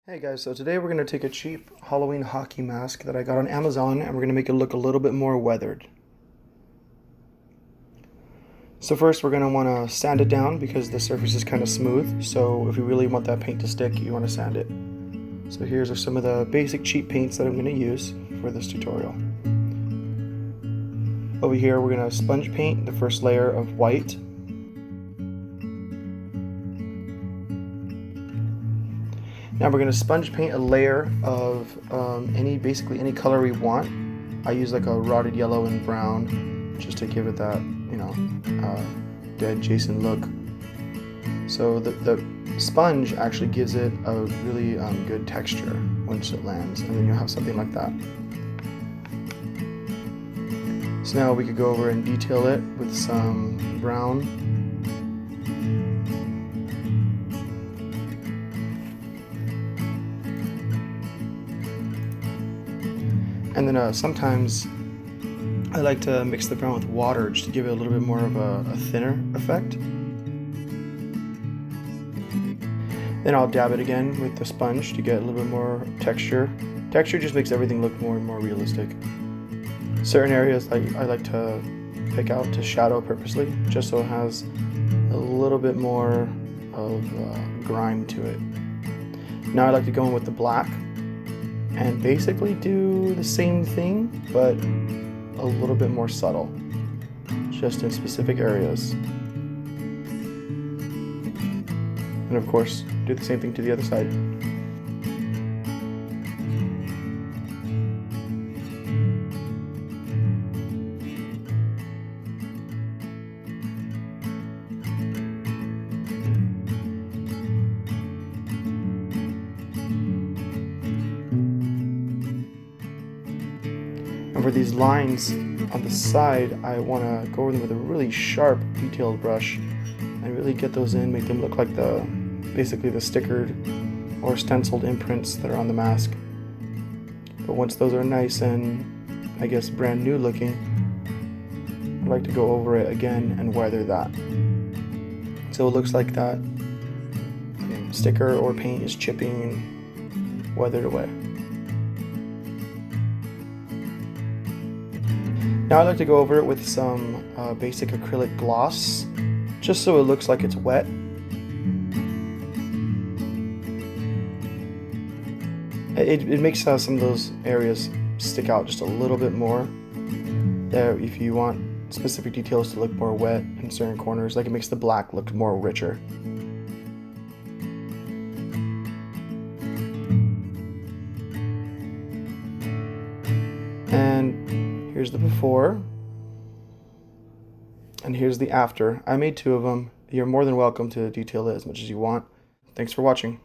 Hey guys, so today we're going to take a cheap Halloween hockey mask that I got on Amazon and we're going to make it look a little bit more weathered. So first we're going to want to sand it down because the surface is kind of smooth, so if you really want that paint to stick, you want to sand it. So here's some of the basic cheap paints that I'm going to use for this tutorial. Over here we're going to sponge paint the first layer of white. Now we're going to sponge paint a layer of basically any color we want. I use like a rotted yellow and brown just to give it that, dead Jason look. So the sponge actually gives it a really good texture once it lands, and then you'll have something like that. So now we could go over and detail it with some brown. And then sometimes I like to mix the brown with water just to give it a little bit more of a thinner effect. Then I'll dab it again with the sponge to get a little bit more texture. Texture just makes everything look more and more realistic. Certain areas I like to pick out to shadow purposely, just so it has a little bit more of grime to it. Now I like to go in with the black and basically do the same thing, but a little bit more subtle, just in specific areas. And of course, do the same thing to the other side. And for these lines on the side, I want to go over them with a really sharp, detailed brush and really get those in, make them look like basically the stickered or stenciled imprints that are on the mask. But once those are nice and, I guess, brand new looking, I like to go over it again and weather that. So it looks like that sticker or paint is chipping and weathered away. Now I like to go over it with some basic acrylic gloss, just so it looks like it's wet. It makes some of those areas stick out just a little bit more. There, if you want specific details to look more wet in certain corners, like it makes the black look more richer. And here's the before, and here's the after. I made two of them. You're more than welcome to detail it as much as you want. Thanks for watching.